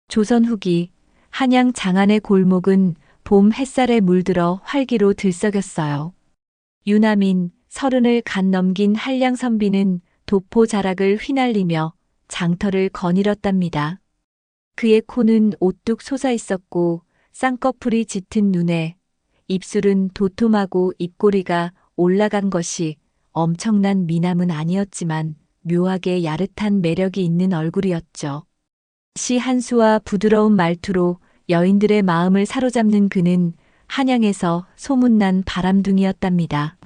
조선 후기 한양 장안의 골목은 봄 햇살에 물들어 활기로 들썩였어요. 유남인 30을 갓 넘긴 한량 선비는 도포 자락을 휘날리며 장터를 거닐었답니다. 그의 코는 오뚝 솟아 있었고 쌍꺼풀이 짙은 눈에 입술은 도톰하고 입꼬리가 올라간 것이 엄청난 미남은 아니었지만 묘하게 야릇한 매력이 있는 얼굴이었죠. 시 한 수와 부드러운 말투로 여인들의 마음을 사로잡는 그는 한양에서 소문난 바람둥이였답니다.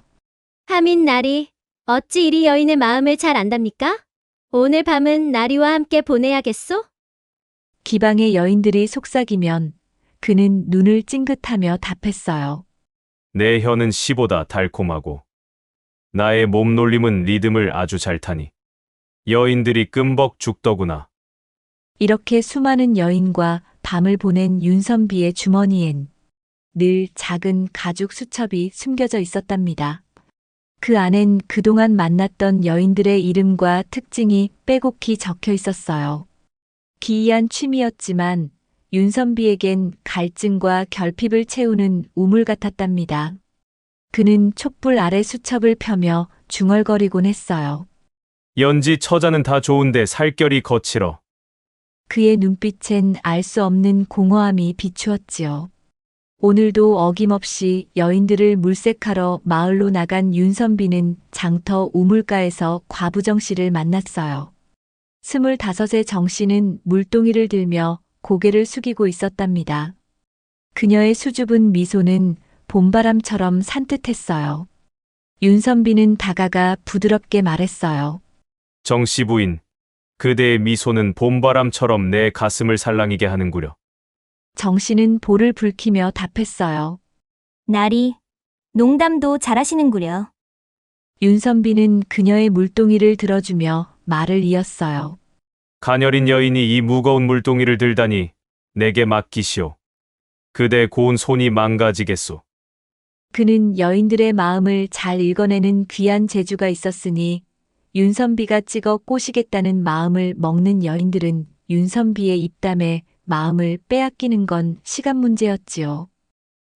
하민 나리, 어찌 이리 여인의 마음을 잘 안답니까? 오늘 밤은 나리와 함께 보내야겠소? 기방의 여인들이 속삭이면 그는 눈을 찡긋하며 답했어요. 내 혀는 시보다 달콤하고 나의 몸놀림은 리듬을 아주 잘 타니 여인들이 끔벅 죽더구나. 이렇게 수많은 여인과 밤을 보낸 윤선비의 주머니엔 늘 작은 가죽 수첩이 숨겨져 있었답니다. 그 안엔 그동안 만났던 여인들의 이름과 특징이 빼곡히 적혀 있었어요. 기이한 취미였지만 윤선비에겐 갈증과 결핍을 채우는 우물 같았답니다. 그는 촛불 아래 수첩을 펴며 중얼거리곤 했어요. 연지 처자는 다 좋은데 살결이 거칠어. 그의 눈빛엔 알 수 없는 공허함이 비추었지요. 오늘도 어김없이 여인들을 물색하러 마을로 나간 윤선비는 장터 우물가에서 과부정 씨를 만났어요. 25의 정 씨는 물동이를 들며 고개를 숙이고 있었답니다. 그녀의 수줍은 미소는 봄바람처럼 산뜻했어요. 윤선비는 다가가 부드럽게 말했어요. 정씨 부인, 그대의 미소는 봄바람처럼 내 가슴을 살랑이게 하는구려. 정 씨는 볼을 붉히며 답했어요. 나리, 농담도 잘하시는구려. 윤선비는 그녀의 물동이를 들어주며 말을 이었어요. 가녀린 여인이 이 무거운 물동이를 들다니 내게 맡기시오. 그대 고운 손이 망가지겠소. 그는 여인들의 마음을 잘 읽어내는 귀한 재주가 있었으니 윤선비가 찍어 꼬시겠다는 마음을 먹는 여인들은 윤선비의 입담에 마음을 빼앗기는 건 시간 문제였지요.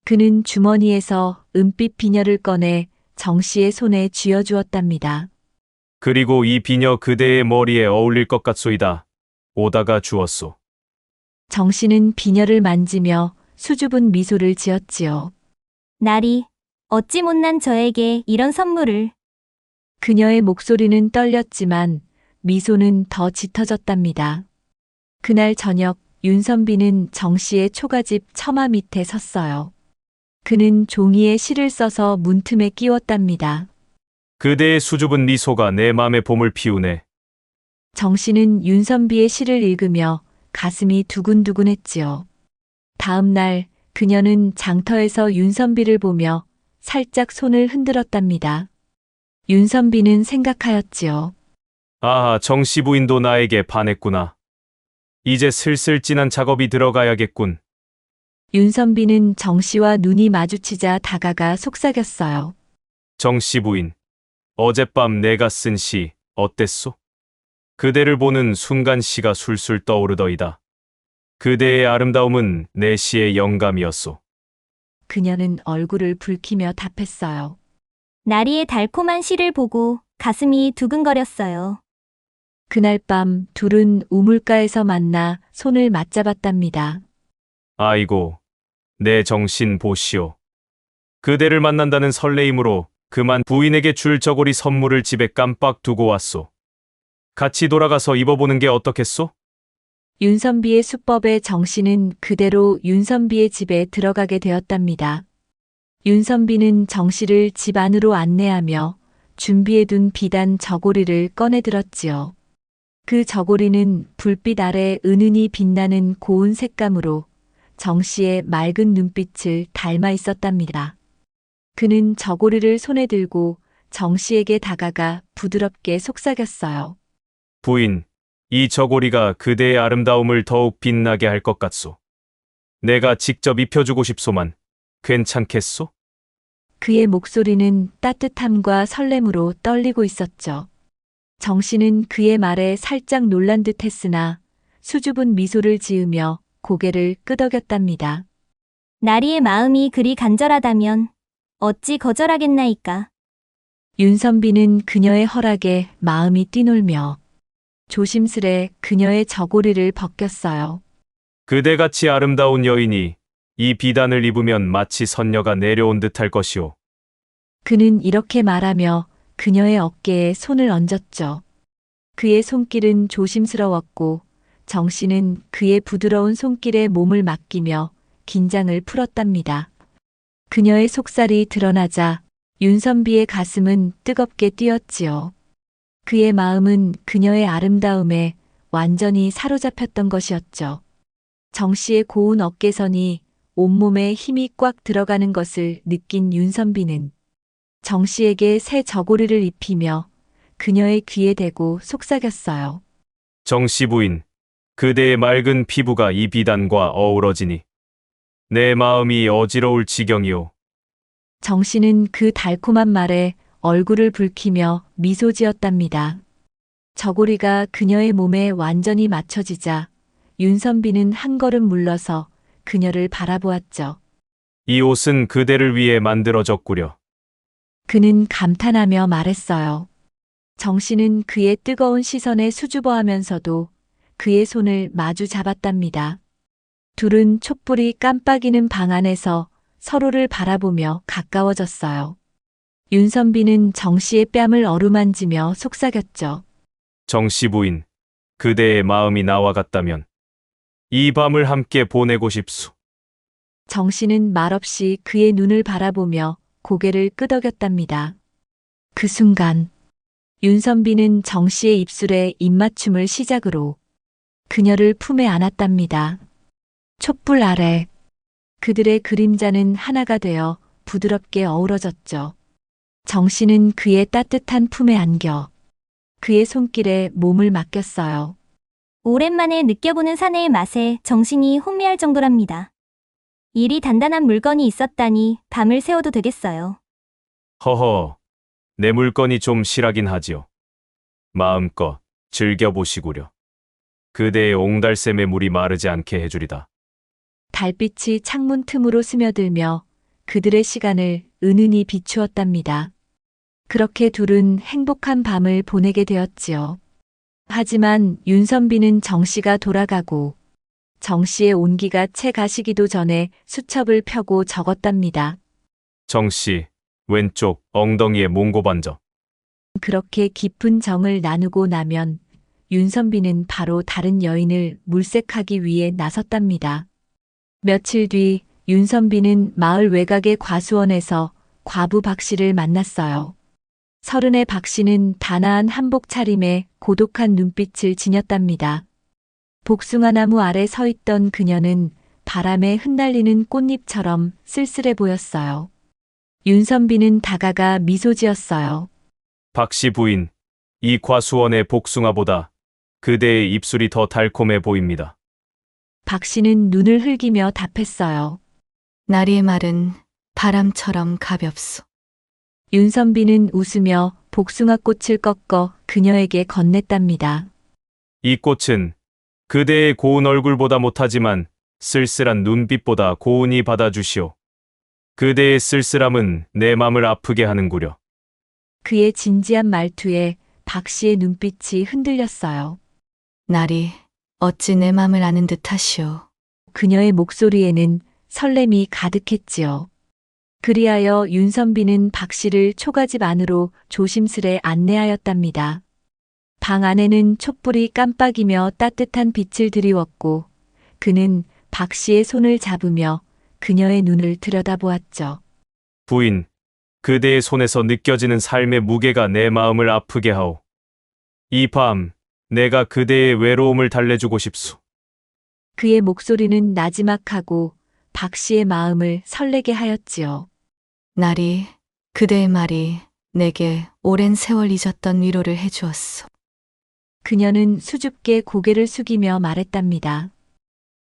그는 주머니에서 은빛 비녀를 꺼내 정 씨의 손에 쥐어주었답니다. 그리고 이 비녀 그대의 머리에 어울릴 것 같소이다. 오다가 주었소. 정 씨는 비녀를 만지며 수줍은 미소를 지었지요. 나리, 어찌 못난 저에게 이런 선물을. 그녀의 목소리는 떨렸지만 미소는 더 짙어졌답니다. 그날 저녁 윤선비는 정 씨의 초가집 처마 밑에 섰어요. 그는 종이에 시를 써서 문틈에 끼웠답니다. 그대의 수줍은 미소가 내 맘에 봄을 피우네. 정 씨는 윤선비의 시를 읽으며 가슴이 두근두근했지요. 다음 날 그녀는 장터에서 윤선비를 보며 살짝 손을 흔들었답니다. 윤선비는 생각하였지요. 아, 정씨 부인도 나에게 반했구나. 이제 슬슬 진한 작업이 들어가야겠군. 윤선비는 정 씨와 눈이 마주치자 다가가 속삭였어요. 정씨 부인, 어젯밤 내가 쓴 시 어땠소? 그대를 보는 순간 시가 술술 떠오르더이다. 그대의 아름다움은 내 시의 영감이었소. 그녀는 얼굴을 붉히며 답했어요. 나리의 달콤한 시를 보고 가슴이 두근거렸어요. 그날 밤 둘은 우물가에서 만나 손을 맞잡았답니다. 아이고, 내 정신 보시오. 그대를 만난다는 설레임으로 그만 부인에게 줄 저고리 선물을 집에 깜빡 두고 왔소. 같이 돌아가서 입어보는 게 어떻겠소? 윤선비의 수법에 정 씨는 그대로 윤선비의 집에 들어가게 되었답니다. 윤선비는 정 씨를 집 안으로 안내하며 준비해둔 비단 저고리를 꺼내들었지요. 그 저고리는 불빛 아래 은은히 빛나는 고운 색감으로 정 씨의 맑은 눈빛을 닮아 있었답니다. 그는 저고리를 손에 들고 정 씨에게 다가가 부드럽게 속삭였어요. 부인, 이 저고리가 그대의 아름다움을 더욱 빛나게 할 것 같소. 내가 직접 입혀주고 싶소만 괜찮겠소? 그의 목소리는 따뜻함과 설렘으로 떨리고 있었죠. 정 씨는 그의 말에 살짝 놀란 듯 했으나 수줍은 미소를 지으며 고개를 끄덕였답니다. 나리의 마음이 그리 간절하다면 어찌 거절하겠나이까. 윤선비는 그녀의 허락에 마음이 뛰놀며 조심스레 그녀의 저고리를 벗겼어요. 그대같이 아름다운 여인이 이 비단을 입으면 마치 선녀가 내려온 듯할 것이오. 그는 이렇게 말하며 그녀의 어깨에 손을 얹었죠. 그의 손길은 조심스러웠고 정씨는 그의 부드러운 손길에 몸을 맡기며 긴장을 풀었답니다. 그녀의 속살이 드러나자 윤선비의 가슴은 뜨겁게 뛰었지요. 그의 마음은 그녀의 아름다움에 완전히 사로잡혔던 것이었죠. 정씨의 고운 어깨선이 온몸에 힘이 꽉 들어가는 것을 느낀 윤선비는 정씨에게 새 저고리를 입히며 그녀의 귀에 대고 속삭였어요. 정씨 부인, 그대의 맑은 피부가 이 비단과 어우러지니 내 마음이 어지러울 지경이오. 정씨는 그 달콤한 말에 얼굴을 붉히며 미소 지었답니다. 저고리가 그녀의 몸에 완전히 맞춰지자 윤선비는 한 걸음 물러서 그녀를 바라보았죠. 이 옷은 그대를 위해 만들어졌구려. 그는 감탄하며 말했어요. 정씨는 그의 뜨거운 시선에 수줍어하면서도 그의 손을 마주 잡았답니다. 둘은 촛불이 깜빡이는 방 안에서 서로를 바라보며 가까워졌어요. 윤선비는 정씨의 뺨을 어루만지며 속삭였죠. 정씨 부인, 그대의 마음이 나와 같다면 이 밤을 함께 보내고 싶소. 정씨는 말없이 그의 눈을 바라보며 고개를 끄덕였답니다. 그 순간 윤선비는 정씨의 입술에 입맞춤을 시작으로 그녀를 품에 안았답니다. 촛불 아래 그들의 그림자는 하나가 되어 부드럽게 어우러졌죠. 정씨는 그의 따뜻한 품에 안겨 그의 손길에 몸을 맡겼어요. 오랜만에 느껴보는 사내의 맛에 정신이 혼미할 정도랍니다. 이리 단단한 물건이 있었다니 밤을 새워도 되겠어요. 허허, 내 물건이 좀 실하긴 하지요. 마음껏 즐겨보시구려. 그대의 옹달샘의 물이 마르지 않게 해주리다. 달빛이 창문 틈으로 스며들며 그들의 시간을 은은히 비추었답니다. 그렇게 둘은 행복한 밤을 보내게 되었지요. 하지만 윤선비는 정씨가 돌아가고 정씨의 온기가 채 가시기도 전에 수첩을 펴고 적었답니다. 정씨, 왼쪽 엉덩이에 몽고반점. 그렇게 깊은 정을 나누고 나면 윤선비는 바로 다른 여인을 물색하기 위해 나섰답니다. 며칠 뒤 윤선비는 마을 외곽의 과수원에서 과부 박씨를 만났어요. 서른의 박씨는 단아한 한복 차림에 고독한 눈빛을 지녔답니다. 복숭아나무 아래 서 있던 그녀는 바람에 흩날리는 꽃잎처럼 쓸쓸해 보였어요. 윤선비는 다가가 미소 지었어요. 박씨 부인, 이 과수원의 복숭아보다 그대의 입술이 더 달콤해 보입니다. 박씨는 눈을 흘기며 답했어요. 나리의 말은 바람처럼 가볍소. 윤선비는 웃으며 복숭아꽃을 꺾어 그녀에게 건넸답니다. 이 꽃은 그대의 고운 얼굴보다 못하지만 쓸쓸한 눈빛보다 고운히 받아주시오. 그대의 쓸쓸함은 내 맘을 아프게 하는구려. 그의 진지한 말투에 박씨의 눈빛이 흔들렸어요. 나리, 어찌 내 맘을 아는 듯하시오. 그녀의 목소리에는 설렘이 가득했지요. 그리하여 윤선비는 박씨를 초가집 안으로 조심스레 안내하였답니다. 방 안에는 촛불이 깜빡이며 따뜻한 빛을 드리웠고 그는 박씨의 손을 잡으며 그녀의 눈을 들여다보았죠. 부인, 그대의 손에서 느껴지는 삶의 무게가 내 마음을 아프게 하오. 이 밤, 내가 그대의 외로움을 달래주고 싶소. 그의 목소리는 나지막하고 박씨의 마음을 설레게 하였지요. 나리, 그대의 말이 내게 오랜 세월 잊었던 위로를 해주었소. 그녀는 수줍게 고개를 숙이며 말했답니다.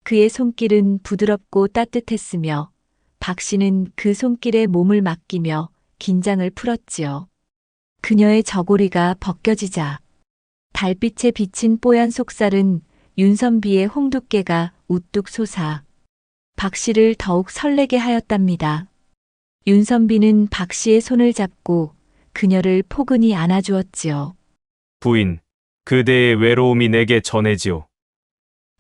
그의 손길은 부드럽고 따뜻했으며 박씨는 그 손길에 몸을 맡기며 긴장을 풀었지요. 그녀의 저고리가 벗겨지자 달빛에 비친 뽀얀 속살은 윤선비의 홍두깨가 우뚝 솟아 박 씨를 더욱 설레게 하였답니다. 윤선비는 박 씨의 손을 잡고 그녀를 포근히 안아주었지요. 부인, 그대의 외로움이 내게 전해지오.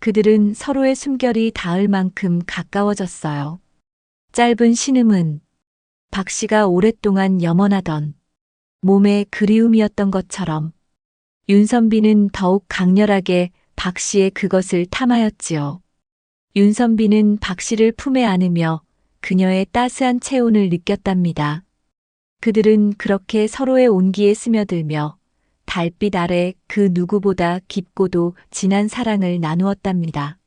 그들은 서로의 숨결이 닿을 만큼 가까워졌어요. 짧은 신음은 박 씨가 오랫동안 염원하던 몸의 그리움이었던 것처럼 윤선비는 더욱 강렬하게 박 씨의 그것을 탐하였지요. 윤선비는 박 씨를 품에 안으며 그녀의 따스한 체온을 느꼈답니다. 그들은 그렇게 서로의 온기에 스며들며 달빛 아래 그 누구보다 깊고도 진한 사랑을 나누었답니다.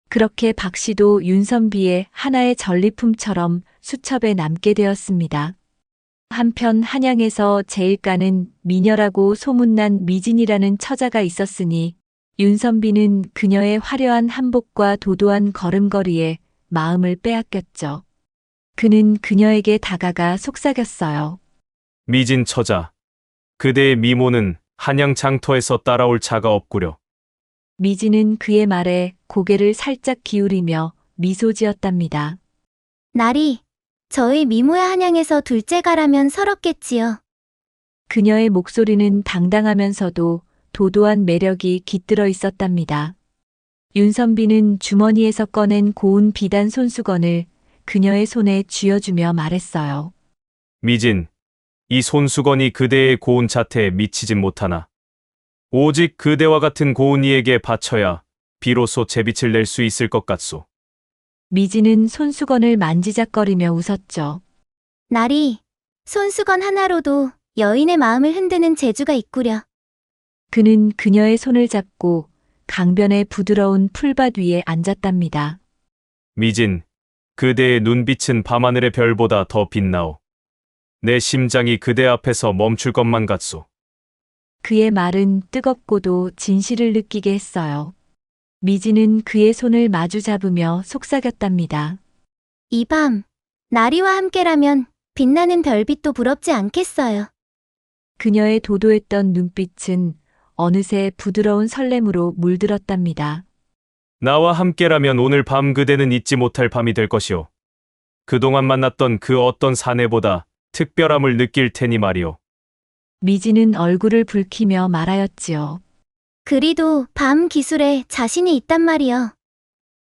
그렇게 박 씨도 윤선비의 하나의 전리품처럼 수첩에 남게 되었습니다. 한편 한양에서 제일가는 미녀라고 소문난 미진이라는 처자가 있었으니 윤선비는 그녀의 화려한 한복과 도도한 걸음걸이에 마음을 빼앗겼죠. 그는 그녀에게 다가가 속삭였어요. 미진 처자, 그대의 미모는 한양 장터에서 따라올 자가 없구려. 미진은 그의 말에 고개를 살짝 기울이며 미소 지었답니다. 나리, 저희 미모의 한양에서 둘째가라면 서럽겠지요. 그녀의 목소리는 당당하면서도 도도한 매력이 깃들어 있었답니다. 윤선비는 주머니에서 꺼낸 고운 비단 손수건을 그녀의 손에 쥐어주며 말했어요. 미진, 이 손수건이 그대의 고운 자태에 미치진 못하나. 오직 그대와 같은 고운이에게 바쳐야 비로소 제빛을 낼 수 있을 것 같소. 미진은 손수건을 만지작거리며 웃었죠. 나리, 손수건 하나로도 여인의 마음을 흔드는 재주가 있구려. 그는 그녀의 손을 잡고 강변의 부드러운 풀밭 위에 앉았답니다. 미진, 그대의 눈빛은 밤하늘의 별보다 더 빛나오. 내 심장이 그대 앞에서 멈출 것만 같소. 그의 말은 뜨겁고도 진실을 느끼게 했어요. 미진은 그의 손을 마주 잡으며 속삭였답니다. 이 밤, 나리와 함께라면 빛나는 별빛도 부럽지 않겠어요. 그녀의 도도했던 눈빛은 어느새 부드러운 설렘으로 물들었답니다. 나와 함께라면 오늘 밤 그대는 잊지 못할 밤이 될 것이오. 그동안 만났던 그 어떤 사내보다 특별함을 느낄 테니 말이오. 미진은 얼굴을 붉히며 말하였지요. 그리도 밤 기술에 자신이 있단 말이여.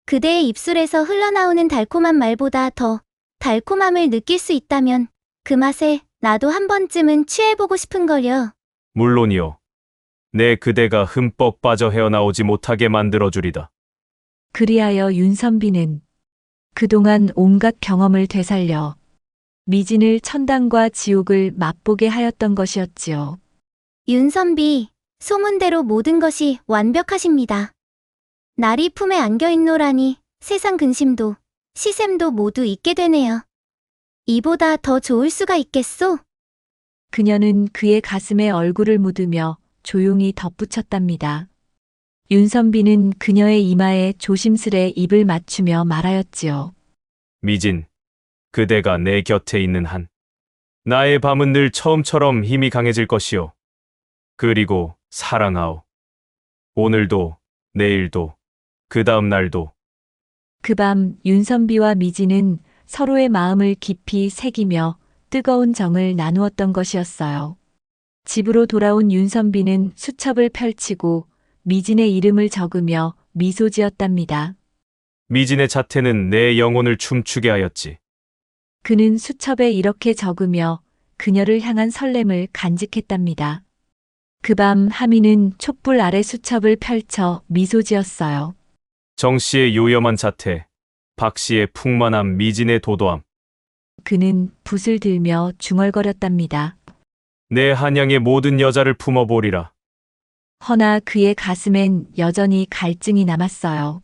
그대의 입술에서 흘러나오는 달콤한 말보다 더 달콤함을 느낄 수 있다면 그 맛에 나도 한 번쯤은 취해보고 싶은걸요. 물론이오. 내 그대가 흠뻑 빠져 헤어나오지 못하게 만들어주리다. 그리하여 윤선비는 그동안 온갖 경험을 되살려 미진을 천당과 지옥을 맛보게 하였던 것이었지요. 윤선비, 소문대로 모든 것이 완벽하십니다. 나리 품에 안겨있노라니 세상 근심도 시샘도 모두 잊게 되네요. 이보다 더 좋을 수가 있겠소? 그녀는 그의 가슴에 얼굴을 묻으며 조용히 덧붙였답니다. 윤선비는 그녀의 이마에 조심스레 입을 맞추며 말하였지요. 미진, 그대가 내 곁에 있는 한 나의 밤은 늘 처음처럼 힘이 강해질 것이오. 그리고 사랑하오. 오늘도, 내일도, 그 다음 날도. 그 밤 윤선비와 미진은 서로의 마음을 깊이 새기며 뜨거운 정을 나누었던 것이었어요. 집으로 돌아온 윤선비는 수첩을 펼치고 미진의 이름을 적으며 미소 지었답니다. 미진의 자태는 내 영혼을 춤추게 하였지. 그는 수첩에 이렇게 적으며 그녀를 향한 설렘을 간직했답니다. 그 밤 하미는 촛불 아래 수첩을 펼쳐 미소 지었어요. 정 씨의 요염한 자태, 박 씨의 풍만함, 미진의 도도함. 그는 붓을 들며 중얼거렸답니다. 내 한양의 모든 여자를 품어보리라. 허나 그의 가슴엔 여전히 갈증이 남았어요.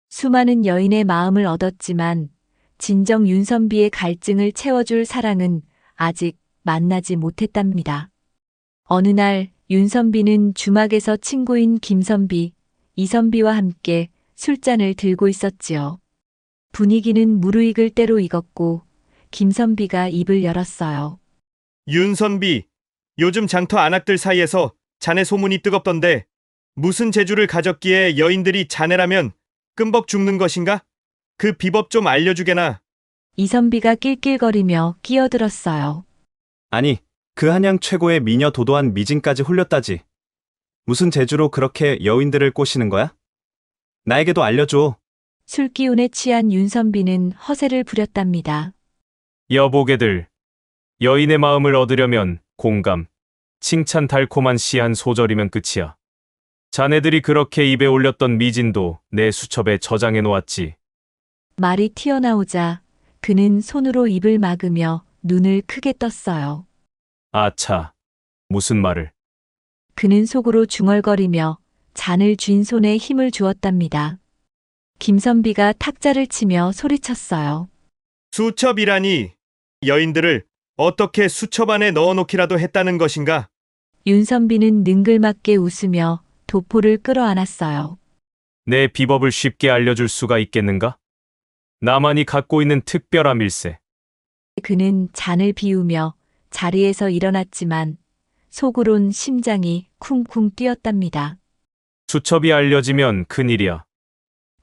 수많은 여인의 마음을 얻었지만 진정 윤선비의 갈증을 채워줄 사랑은 아직 만나지 못했답니다. 어느 날 윤선비는 주막에서 친구인 김선비, 이선비와 함께 술잔을 들고 있었지요. 분위기는 무르익을 대로 익었고 김선비가 입을 열었어요. 윤선비, 요즘 장터 안악들 사이에서 자네 소문이 뜨겁던데 무슨 재주를 가졌기에 여인들이 자네라면 끔벅 죽는 것인가? 그 비법 좀 알려주게나. 이선비가 낄낄거리며 끼어들었어요. 아니, 그 한양 최고의 미녀 도도한 미진까지 홀렸다지. 무슨 재주로 그렇게 여인들을 꼬시는 거야? 나에게도 알려줘. 술기운에 취한 윤선비는 허세를 부렸답니다. 여보게들, 여인의 마음을 얻으려면 공감, 칭찬 달콤한 시 한 소절이면 끝이야. 자네들이 그렇게 입에 올렸던 미진도 내 수첩에 저장해 놓았지. 말이 튀어나오자 그는 손으로 입을 막으며 눈을 크게 떴어요. 아차, 무슨 말을. 그는 속으로 중얼거리며 잔을 쥔 손에 힘을 주었답니다. 김선비가 탁자를 치며 소리쳤어요. 수첩이라니 여인들을 어떻게 수첩 안에 넣어놓기라도 했다는 것인가? 윤선비는 능글맞게 웃으며 도포를 끌어안았어요. 내 비법을 쉽게 알려줄 수가 있겠는가? 나만이 갖고 있는 특별한 일세. 그는 잔을 비우며 자리에서 일어났지만 속으론 심장이 쿵쿵 뛰었답니다. 수첩이 알려지면 큰일이야.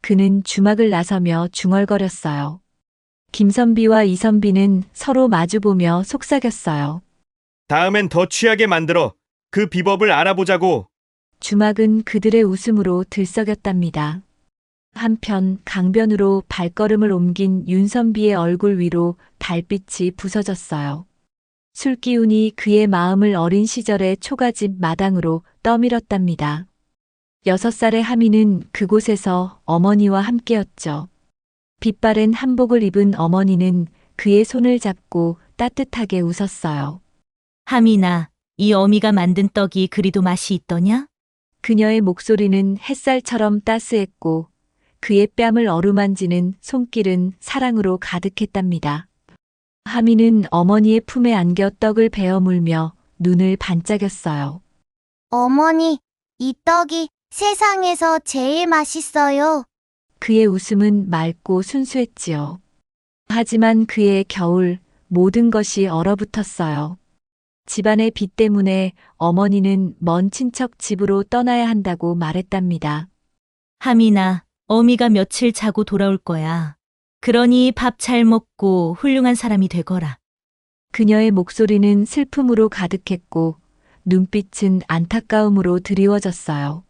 그는 주막을 나서며 중얼거렸어요. 김선비와 이선비는 서로 마주보며 속삭였어요. 다음엔 더 취하게 만들어 그 비법을 알아보자고. 주막은 그들의 웃음으로 들썩였답니다. 한편 강변으로 발걸음을 옮긴 윤선비의 얼굴 위로 달빛이 부서졌어요. 술기운이 그의 마음을 어린 시절의 초가집 마당으로 떠밀었답니다. 6살의 하미는 그곳에서 어머니와 함께였죠. 빛바랜 한복을 입은 어머니는 그의 손을 잡고 따뜻하게 웃었어요. 하민아, 이 어미가 만든 떡이 그리도 맛이 있더냐? 그녀의 목소리는 햇살처럼 따스했고 그의 뺨을 어루만지는 손길은 사랑으로 가득했답니다. 하미는 어머니의 품에 안겨 떡을 베어 물며 눈을 반짝였어요. 어머니, 이 떡이 세상에서 제일 맛있어요. 그의 웃음은 맑고 순수했지요. 하지만 그의 겨울 모든 것이 얼어붙었어요. 집안의 빚 때문에 어머니는 먼 친척 집으로 떠나야 한다고 말했답니다. 하민아, 어미가 며칠 자고 돌아올 거야. 그러니 밥 잘 먹고 훌륭한 사람이 되거라. 그녀의 목소리는 슬픔으로 가득했고 눈빛은 안타까움으로 드리워졌어요.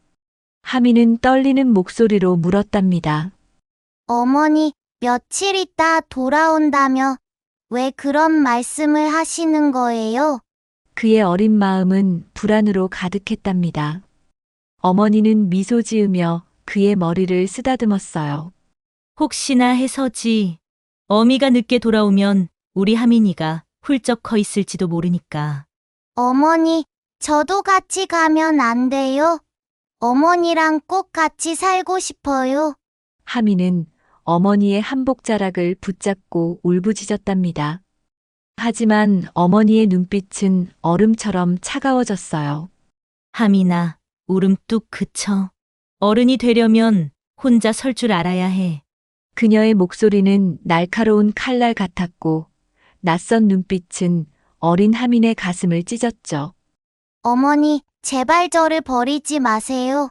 하미는 떨리는 목소리로 물었답니다. 어머니, 며칠 있다 돌아온다며 왜 그런 말씀을 하시는 거예요? 그의 어린 마음은 불안으로 가득했답니다. 어머니는 미소 지으며 그의 머리를 쓰다듬었어요. 혹시나 해서지. 어미가 늦게 돌아오면 우리 하민이가 훌쩍 커 있을지도 모르니까. 어머니, 저도 같이 가면 안 돼요? 어머니랑 꼭 같이 살고 싶어요. 하미는 어머니의 한복 자락을 붙잡고 울부짖었답니다. 하지만 어머니의 눈빛은 얼음처럼 차가워졌어요. 하민아, 울음 뚝 그쳐. 어른이 되려면 혼자 설 줄 알아야 해. 그녀의 목소리는 날카로운 칼날 같았고 낯선 눈빛은 어린 하민의 가슴을 찢었죠. 어머니, 제발 저를 버리지 마세요.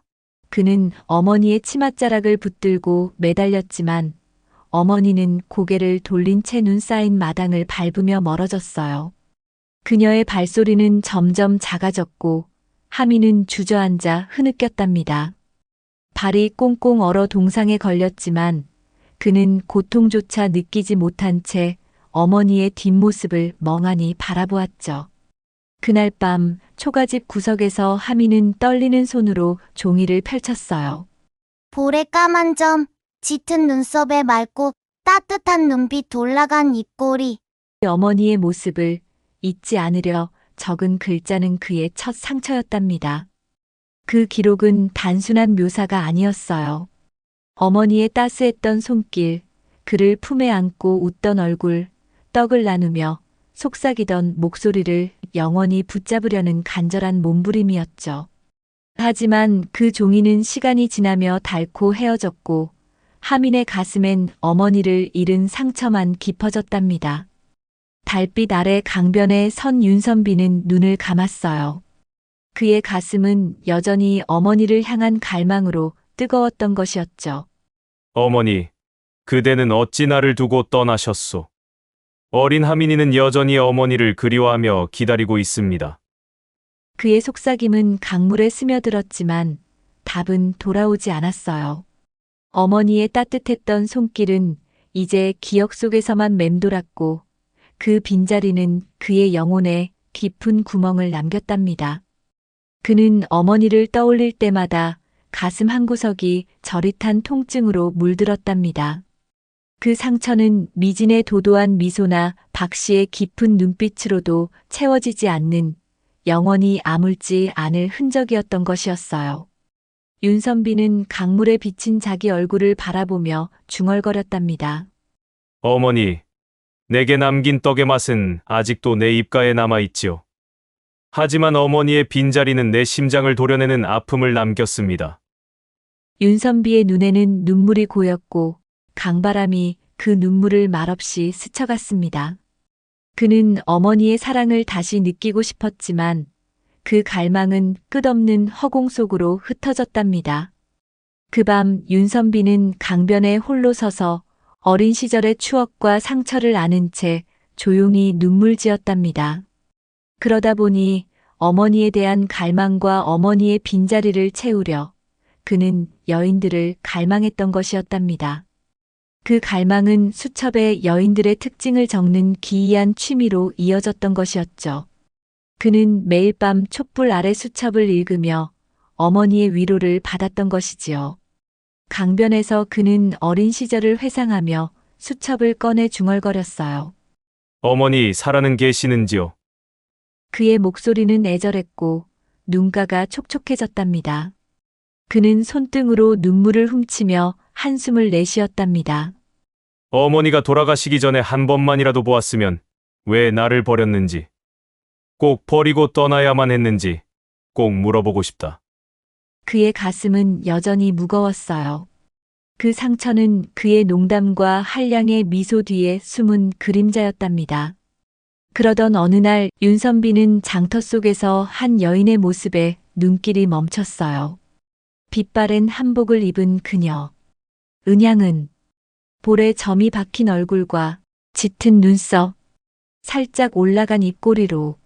그는 어머니의 치맛자락을 붙들고 매달렸지만 어머니는 고개를 돌린 채 눈 쌓인 마당을 밟으며 멀어졌어요. 그녀의 발소리는 점점 작아졌고 하미는 주저앉아 흐느꼈답니다. 발이 꽁꽁 얼어 동상에 걸렸지만 그는 고통조차 느끼지 못한 채 어머니의 뒷모습을 멍하니 바라보았죠. 그날 밤 초가집 구석에서 하미는 떨리는 손으로 종이를 펼쳤어요. 볼에 까만 점, 짙은 눈썹에 맑고 따뜻한 눈빛 돌아간 입꼬리. 어머니의 모습을 잊지 않으려 적은 글자는 그의 첫 상처였답니다. 그 기록은 단순한 묘사가 아니었어요. 어머니의 따스했던 손길, 그를 품에 안고 웃던 얼굴, 떡을 나누며 속삭이던 목소리를 영원히 붙잡으려는 간절한 몸부림이었죠. 하지만 그 종이는 시간이 지나며 닳고 헤어졌고 하민의 가슴엔 어머니를 잃은 상처만 깊어졌답니다. 달빛 아래 강변에 선 윤선비는 눈을 감았어요. 그의 가슴은 여전히 어머니를 향한 갈망으로 뜨거웠던 것이었죠. 어머니, 그대는 어찌 나를 두고 떠나셨소? 어린 하민이는 여전히 어머니를 그리워하며 기다리고 있습니다. 그의 속삭임은 강물에 스며들었지만 답은 돌아오지 않았어요. 어머니의 따뜻했던 손길은 이제 기억 속에서만 맴돌았고 그 빈자리는 그의 영혼에 깊은 구멍을 남겼답니다. 그는 어머니를 떠올릴 때마다 가슴 한구석이 저릿한 통증으로 물들었답니다. 그 상처는 미진의 도도한 미소나 박 씨의 깊은 눈빛으로도 채워지지 않는 영원히 아물지 않을 흔적이었던 것이었어요. 윤선비는 강물에 비친 자기 얼굴을 바라보며 중얼거렸답니다. 어머니, 내게 남긴 떡의 맛은 아직도 내 입가에 남아있지요. 하지만 어머니의 빈자리는 내 심장을 도려내는 아픔을 남겼습니다. 윤선비의 눈에는 눈물이 고였고 강바람이 그 눈물을 말없이 스쳐갔습니다. 그는 어머니의 사랑을 다시 느끼고 싶었지만 그 갈망은 끝없는 허공 속으로 흩어졌답니다. 그 밤 윤선비는 강변에 홀로 서서 어린 시절의 추억과 상처를 안은 채 조용히 눈물 지었답니다. 그러다 보니 어머니에 대한 갈망과 어머니의 빈자리를 채우려 그는 여인들을 갈망했던 것이었답니다. 그 갈망은 수첩에 여인들의 특징을 적는 기이한 취미로 이어졌던 것이었죠. 그는 매일 밤 촛불 아래 수첩을 읽으며 어머니의 위로를 받았던 것이지요. 강변에서 그는 어린 시절을 회상하며 수첩을 꺼내 중얼거렸어요. 어머니 살아는 계시는지요? 그의 목소리는 애절했고 눈가가 촉촉해졌답니다. 그는 손등으로 눈물을 훔치며 한숨을 내쉬었답니다. 어머니가 돌아가시기 전에 한 번만이라도 보았으면 왜 나를 버렸는지, 꼭 버리고 떠나야만 했는지 꼭 물어보고 싶다. 그의 가슴은 여전히 무거웠어요. 그 상처는 그의 농담과 한량의 미소 뒤에 숨은 그림자였답니다. 그러던 어느 날 윤선비는 장터 속에서 한 여인의 모습에 눈길이 멈췄어요. 빛바랜 한복을 입은 그녀. 은양은 볼에 점이 박힌 얼굴과 짙은 눈썹, 살짝 올라간 입꼬리로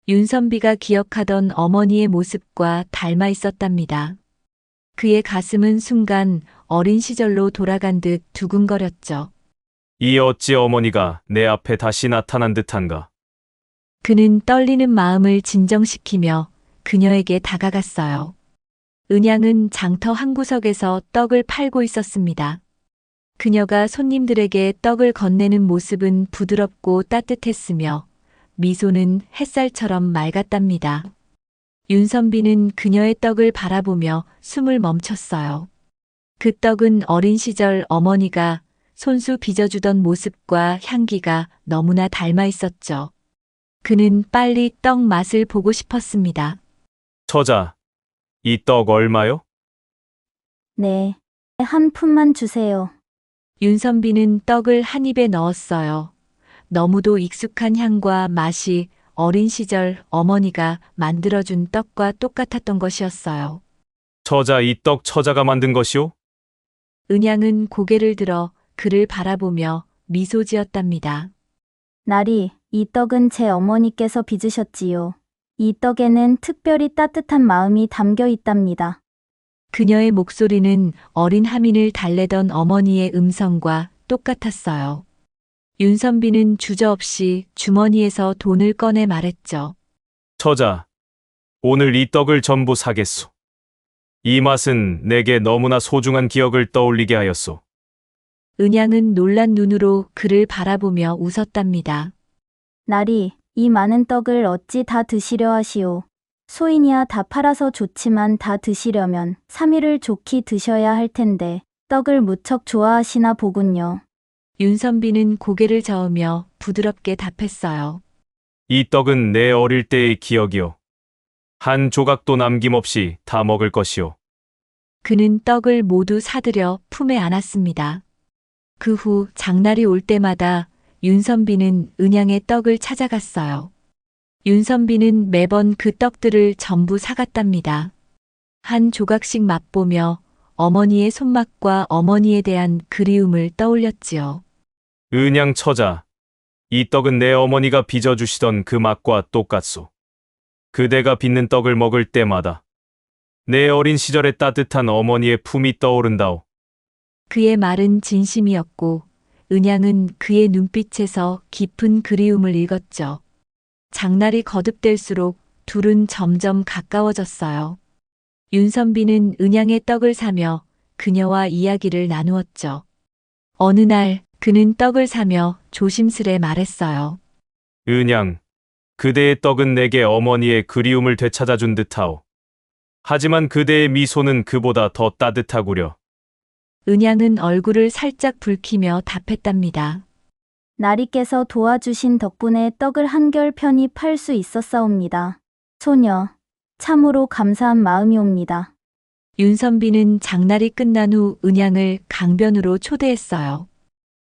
윤선비가 기억하던 어머니의 모습과 닮아 있었답니다. 그의 가슴은 순간 어린 시절로 돌아간 듯 두근거렸죠. 이 어찌 어머니가 내 앞에 다시 나타난 듯한가. 그는 떨리는 마음을 진정시키며 그녀에게 다가갔어요. 은양은 장터 한 구석에서 떡을 팔고 있었습니다. 그녀가 손님들에게 떡을 건네는 모습은 부드럽고 따뜻했으며 미소는 햇살처럼 맑았답니다. 윤선비는 그녀의 떡을 바라보며 숨을 멈췄어요. 그 떡은 어린 시절 어머니가 손수 빚어주던 모습과 향기가 너무나 닮아 있었죠. 그는 빨리 떡 맛을 보고 싶었습니다. 처자, 이 떡 얼마요? 네. 한 푼만 주세요. 윤선비는 떡을 한 입에 넣었어요. 너무도 익숙한 향과 맛이 어린 시절 어머니가 만들어준 떡과 똑같았던 것이었어요. 처자, 이 떡 처자가 만든 것이오? 은양은 고개를 들어 그를 바라보며 미소 지었답니다. 나리, 이 떡은 제 어머니께서 빚으셨지요. 이 떡에는 특별히 따뜻한 마음이 담겨 있답니다. 그녀의 목소리는 어린 하민을 달래던 어머니의 음성과 똑같았어요. 윤선비는 주저없이 주머니에서 돈을 꺼내 말했죠. 처자, 오늘 이 떡을 전부 사겠소. 이 맛은 내게 너무나 소중한 기억을 떠올리게 하였소. 은양은 놀란 눈으로 그를 바라보며 웃었답니다. 나리, 이 많은 떡을 어찌 다 드시려 하시오. 소인이야 다 팔아서 좋지만 다 드시려면 3일을 좋게 드셔야 할 텐데 떡을 무척 좋아하시나 보군요. 윤선비는 고개를 저으며 부드럽게 답했어요. 이 떡은 내 어릴 때의 기억이오. 한 조각도 남김없이 다 먹을 것이오. 그는 떡을 모두 사들여 품에 안았습니다. 그 후 장날이 올 때마다 윤선비는 은양의 떡을 찾아갔어요. 윤선비는 매번 그 떡들을 전부 사갔답니다. 한 조각씩 맛보며 어머니의 손맛과 어머니에 대한 그리움을 떠올렸지요. 은양 처자, 이 떡은 내 어머니가 빚어주시던 그 맛과 똑같소. 그대가 빚는 떡을 먹을 때마다 내 어린 시절의 따뜻한 어머니의 품이 떠오른다오. 그의 말은 진심이었고 은양은 그의 눈빛에서 깊은 그리움을 읽었죠. 장날이 거듭될수록 둘은 점점 가까워졌어요. 윤선비는 은양의 떡을 사며 그녀와 이야기를 나누었죠. 어느 날 그는 떡을 사며 조심스레 말했어요. 은양, 그대의 떡은 내게 어머니의 그리움을 되찾아준 듯하오. 하지만 그대의 미소는 그보다 더 따뜻하구려. 은양은 얼굴을 살짝 붉히며 답했답니다. 나리께서 도와주신 덕분에 떡을 한결 편히 팔 수 있었사옵니다. 소녀, 참으로 감사한 마음이옵니다. 윤선비는 장날이 끝난 후 은양을 강변으로 초대했어요.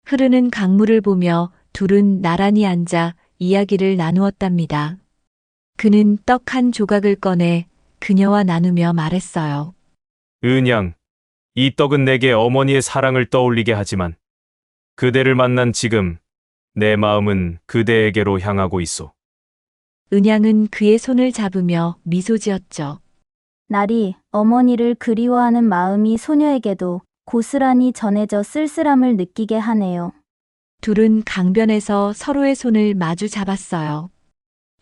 흐르는 강물을 보며 둘은 나란히 앉아 이야기를 나누었답니다. 그는 떡 한 조각을 꺼내 그녀와 나누며 말했어요. 은양, 이 떡은 내게 어머니의 사랑을 떠올리게 하지만 그대를 만난 지금 내 마음은 그대에게로 향하고 있소. 은양은 그의 손을 잡으며 미소 지었죠. 나리, 어머니를 그리워하는 마음이 소녀에게도 고스란히 전해져 쓸쓸함을 느끼게 하네요. 둘은 강변에서 서로의 손을 마주 잡았어요.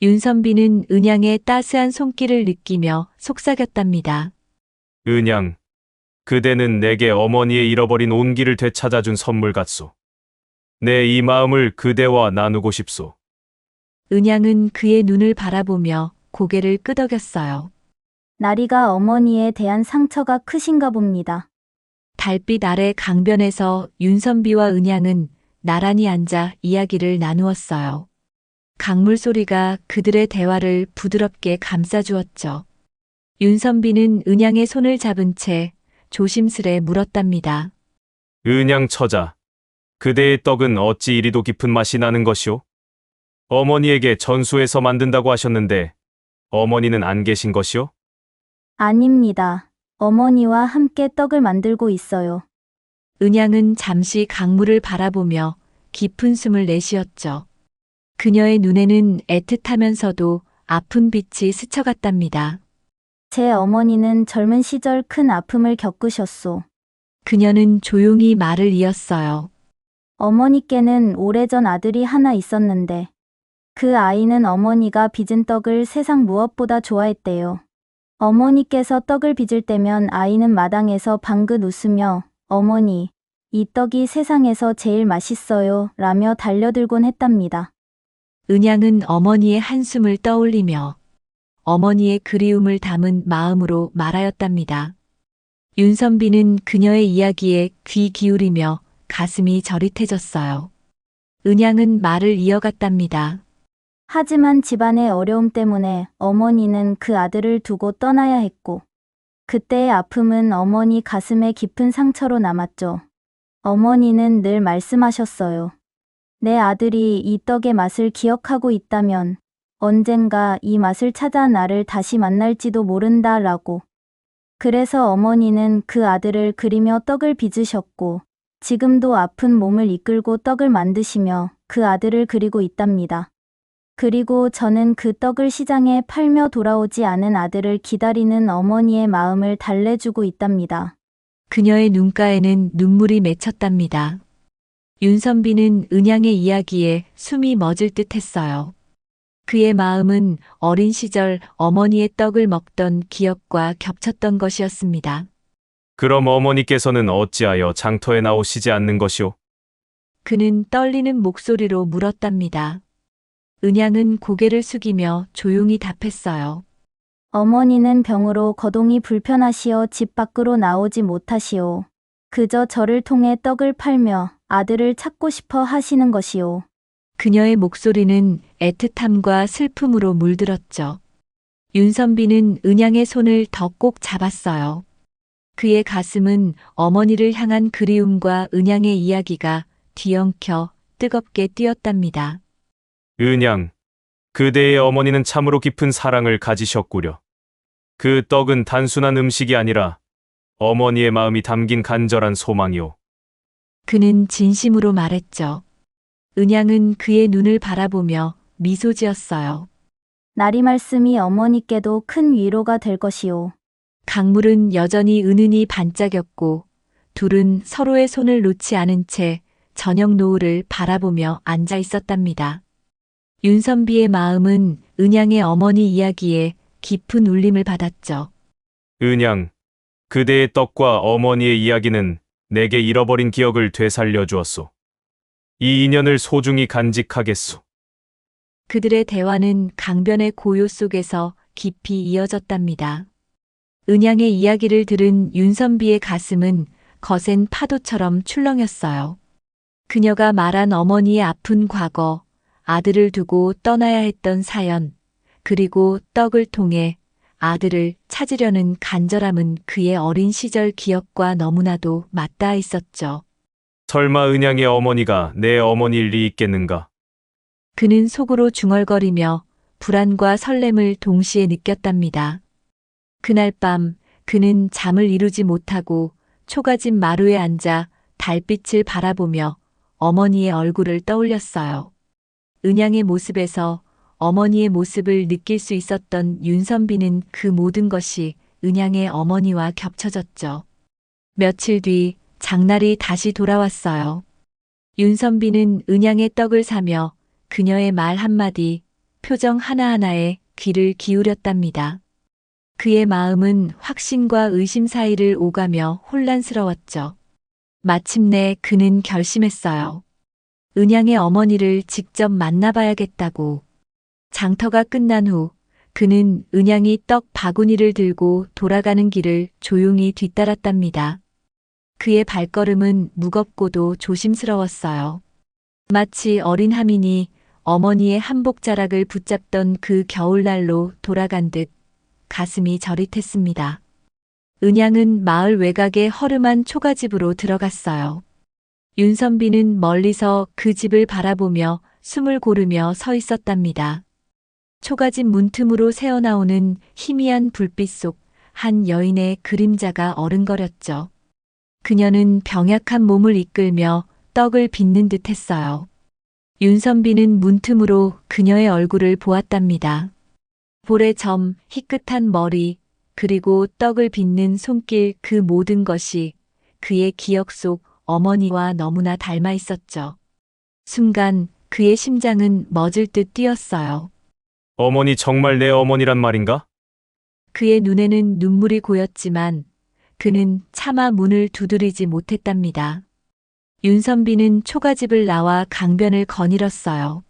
윤선비는 은양의 따스한 손길을 느끼며 속삭였답니다. 은양, 그대는 내게 어머니의 잃어버린 온기를 되찾아준 선물 같소. 내 이 마음을 그대와 나누고 싶소. 은양은 그의 눈을 바라보며 고개를 끄덕였어요. 나리가 어머니에 대한 상처가 크신가 봅니다. 달빛 아래 강변에서 윤선비와 은양은 나란히 앉아 이야기를 나누었어요. 강물 소리가 그들의 대화를 부드럽게 감싸주었죠. 윤선비는 은양의 손을 잡은 채 조심스레 물었답니다. 은양 처자, 그대의 떡은 어찌 이리도 깊은 맛이 나는 것이오? 어머니에게 전수해서 만든다고 하셨는데 어머니는 안 계신 것이오? 아닙니다. 어머니와 함께 떡을 만들고 있어요. 은양은 잠시 강물을 바라보며 깊은 숨을 내쉬었죠. 그녀의 눈에는 애틋하면서도 아픈 빛이 스쳐갔답니다. 제 어머니는 젊은 시절 큰 아픔을 겪으셨소. 그녀는 조용히 말을 이었어요. 어머니께는 오래전 아들이 하나 있었는데 그 아이는 어머니가 빚은 떡을 세상 무엇보다 좋아했대요. 어머니께서 떡을 빚을 때면 아이는 마당에서 방긋 웃으며 어머니, 이 떡이 세상에서 제일 맛있어요 라며 달려들곤 했답니다. 은양은 어머니의 한숨을 떠올리며 어머니의 그리움을 담은 마음으로 말하였답니다. 윤선비는 그녀의 이야기에 귀 기울이며 가슴이 저릿해졌어요. 은양은 말을 이어갔답니다. 하지만 집안의 어려움 때문에 어머니는 그 아들을 두고 떠나야 했고 그때의 아픔은 어머니 가슴에 깊은 상처로 남았죠. 어머니는 늘 말씀하셨어요. 내 아들이 이 떡의 맛을 기억하고 있다면 언젠가 이 맛을 찾아 나를 다시 만날지도 모른다 라고. 그래서 어머니는 그 아들을 그리며 떡을 빚으셨고 지금도 아픈 몸을 이끌고 떡을 만드시며 그 아들을 그리고 있답니다. 그리고 저는 그 떡을 시장에 팔며 돌아오지 않은 아들을 기다리는 어머니의 마음을 달래주고 있답니다. 그녀의 눈가에는 눈물이 맺혔답니다. 윤선비는 은양의 이야기에 숨이 멎을 듯 했어요. 그의 마음은 어린 시절 어머니의 떡을 먹던 기억과 겹쳤던 것이었습니다. 그럼 어머니께서는 어찌하여 장터에 나오시지 않는 것이오? 그는 떨리는 목소리로 물었답니다. 은양은 고개를 숙이며 조용히 답했어요. 어머니는 병으로 거동이 불편하시어 집 밖으로 나오지 못하시오. 그저 저를 통해 떡을 팔며 아들을 찾고 싶어 하시는 것이오. 그녀의 목소리는 애틋함과 슬픔으로 물들었죠. 윤선비는 은양의 손을 더 꼭 잡았어요. 그의 가슴은 어머니를 향한 그리움과 은양의 이야기가 뒤엉켜 뜨겁게 뛰었답니다. 은양, 그대의 어머니는 참으로 깊은 사랑을 가지셨구려. 그 떡은 단순한 음식이 아니라 어머니의 마음이 담긴 간절한 소망이오. 그는 진심으로 말했죠. 은양은 그의 눈을 바라보며 미소 지었어요. 나리 말씀이 어머니께도 큰 위로가 될 것이오. 강물은 여전히 은은히 반짝였고 둘은 서로의 손을 놓지 않은 채 저녁 노을을 바라보며 앉아 있었답니다. 윤선비의 마음은 은양의 어머니 이야기에 깊은 울림을 받았죠. 은양, 그대의 떡과 어머니의 이야기는 내게 잃어버린 기억을 되살려 주었소. 이 인연을 소중히 간직하겠소. 그들의 대화는 강변의 고요 속에서 깊이 이어졌답니다. 은양의 이야기를 들은 윤선비의 가슴은 거센 파도처럼 출렁였어요. 그녀가 말한 어머니의 아픈 과거, 아들을 두고 떠나야 했던 사연, 그리고 떡을 통해 아들을 찾으려는 간절함은 그의 어린 시절 기억과 너무나도 맞닿아 있었죠. 설마 은양의 어머니가 내 어머니일 리 있겠는가? 그는 속으로 중얼거리며 불안과 설렘을 동시에 느꼈답니다. 그날 밤 그는 잠을 이루지 못하고 초가집 마루에 앉아 달빛을 바라보며 어머니의 얼굴을 떠올렸어요. 은양의 모습에서 어머니의 모습을 느낄 수 있었던 윤선비는 그 모든 것이 은양의 어머니와 겹쳐졌죠. 며칠 뒤 장날이 다시 돌아왔어요. 윤선비는 은양의 떡을 사며 그녀의 말 한마디, 표정 하나하나에 귀를 기울였답니다. 그의 마음은 확신과 의심 사이를 오가며 혼란스러웠죠. 마침내 그는 결심했어요. 은양의 어머니를 직접 만나봐야겠다고. 장터가 끝난 후 그는 은양이 떡 바구니를 들고 돌아가는 길을 조용히 뒤따랐답니다. 그의 발걸음은 무겁고도 조심스러웠어요. 마치 어린 하민이 어머니의 한복 자락을 붙잡던 그 겨울날로 돌아간 듯 가슴이 저릿했습니다. 은양은 마을 외곽의 허름한 초가집으로 들어갔어요. 윤선비는 멀리서 그 집을 바라보며 숨을 고르며 서 있었답니다. 초가집 문틈으로 새어나오는 희미한 불빛 속 한 여인의 그림자가 어른거렸죠. 그녀는 병약한 몸을 이끌며 떡을 빚는 듯 했어요. 윤선비는 문틈으로 그녀의 얼굴을 보았답니다. 볼의 점, 희끗한 머리, 그리고 떡을 빚는 손길 그 모든 것이 그의 기억 속 어머니와 너무나 닮아 있었죠. 순간 그의 심장은 멎을 듯 뛰었어요. 어머니 정말 내 어머니란 말인가? 그의 눈에는 눈물이 고였지만 그는 차마 문을 두드리지 못했답니다. 윤선비는 초가집을 나와 강변을 거닐었어요.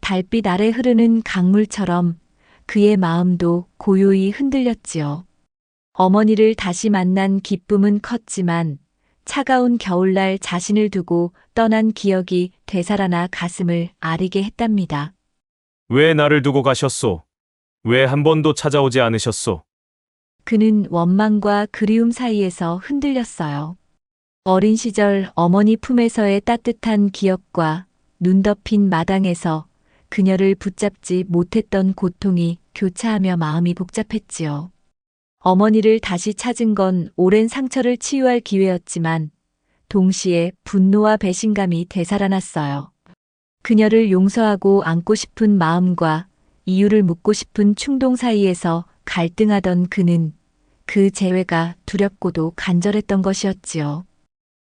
달빛 아래 흐르는 강물처럼 그의 마음도 고요히 흔들렸지요. 어머니를 다시 만난 기쁨은 컸지만 차가운 겨울날 자신을 두고 떠난 기억이 되살아나 가슴을 아리게 했답니다. 왜 나를 두고 가셨소? 왜 한 번도 찾아오지 않으셨소? 그는 원망과 그리움 사이에서 흔들렸어요. 어린 시절 어머니 품에서의 따뜻한 기억과 눈 덮인 마당에서 그녀를 붙잡지 못했던 고통이 교차하며 마음이 복잡했지요. 어머니를 다시 찾은 건 오랜 상처를 치유할 기회였지만 동시에 분노와 배신감이 되살아났어요. 그녀를 용서하고 안고 싶은 마음과 이유를 묻고 싶은 충동 사이에서 갈등하던 그는 그 재회가 두렵고도 간절했던 것이었지요.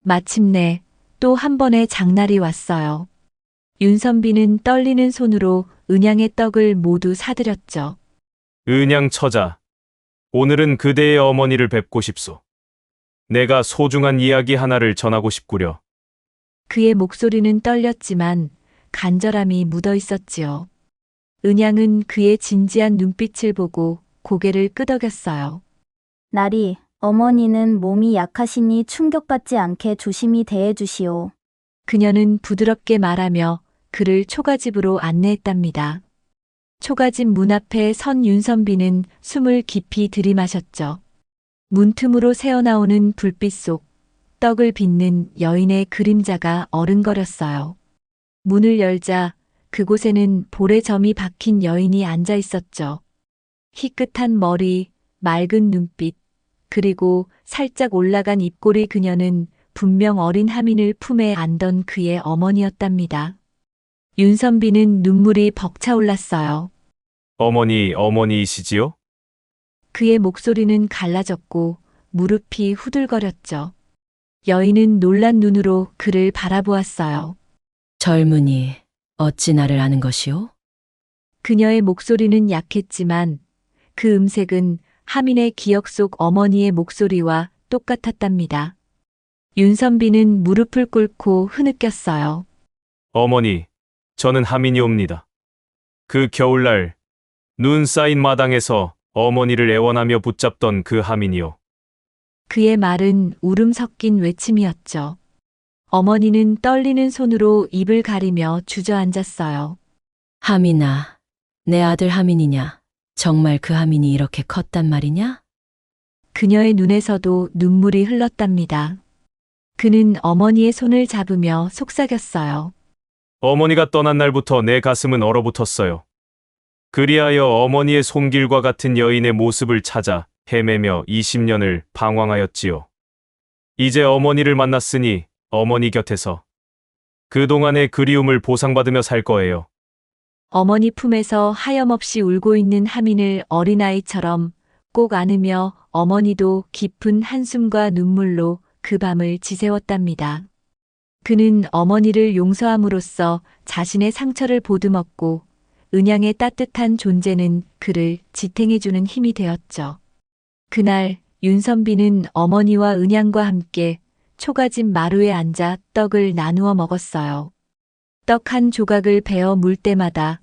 마침내 또 한 번의 장날이 왔어요. 윤선비는 떨리는 손으로 은양의 떡을 모두 사들였죠. 은양 처자, 오늘은 그대의 어머니를 뵙고 싶소. 내가 소중한 이야기 하나를 전하고 싶구려. 그의 목소리는 떨렸지만 간절함이 묻어 있었지요. 은양은 그의 진지한 눈빛을 보고 고개를 끄덕였어요. 나리, 어머니는 몸이 약하시니 충격받지 않게 조심히 대해주시오. 그녀는 부드럽게 말하며 그를 초가집으로 안내했답니다. 초가집 문 앞에 선 윤선비는 숨을 깊이 들이마셨죠. 문틈으로 새어나오는 불빛 속 떡을 빚는 여인의 그림자가 어른거렸어요. 문을 열자 그곳에는 볼에 점이 박힌 여인이 앉아 있었죠. 희끗한 머리, 맑은 눈빛, 그리고 살짝 올라간 입꼬리 그녀는 분명 어린 하민을 품에 안던 그의 어머니였답니다. 윤선비는 눈물이 벅차올랐어요. 어머니이시지요? 그의 목소리는 갈라졌고 무릎이 후들거렸죠. 여인은 놀란 눈으로 그를 바라보았어요. 젊은이, 어찌 나를 아는 것이오? 그녀의 목소리는 약했지만 그 음색은 하민의 기억 속 어머니의 목소리와 똑같았답니다. 윤선비는 무릎을 꿇고 흐느꼈어요. 어머니, 저는 하민이옵니다. 그 겨울날 눈 쌓인 마당에서 어머니를 애원하며 붙잡던 그 하민이요. 그의 말은 울음 섞인 외침이었죠. 어머니는 떨리는 손으로 입을 가리며 주저앉았어요. 하민아, 내 아들 하민이냐? 정말 그 하민이 이렇게 컸단 말이냐? 그녀의 눈에서도 눈물이 흘렀답니다. 그는 어머니의 손을 잡으며 속삭였어요. 어머니가 떠난 날부터 내 가슴은 얼어붙었어요. 그리하여 어머니의 손길과 같은 여인의 모습을 찾아 헤매며 20년을 방황하였지요. 이제 어머니를 만났으니 어머니 곁에서 그동안의 그리움을 보상받으며 살 거예요. 어머니 품에서 하염없이 울고 있는 하민을 어린아이처럼 꼭 안으며 어머니도 깊은 한숨과 눈물로 그 밤을 지새웠답니다. 그는 어머니를 용서함으로써 자신의 상처를 보듬었고 은양의 따뜻한 존재는 그를 지탱해주는 힘이 되었죠. 그날 윤선비는 어머니와 은양과 함께 초가집 마루에 앉아 떡을 나누어 먹었어요. 떡 한 조각을 베어 물 때마다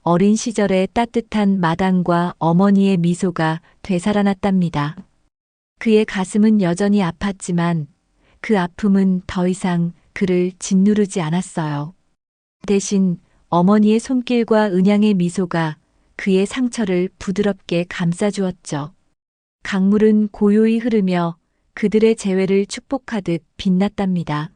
어린 시절의 따뜻한 마당과 어머니의 미소가 되살아났답니다. 그의 가슴은 여전히 아팠지만 그 아픔은 더 이상 그를 짓누르지 않았어요. 대신 어머니의 손길과 은양의 미소가 그의 상처를 부드럽게 감싸주었죠. 강물은 고요히 흐르며 그들의 재회를 축복하듯 빛났답니다.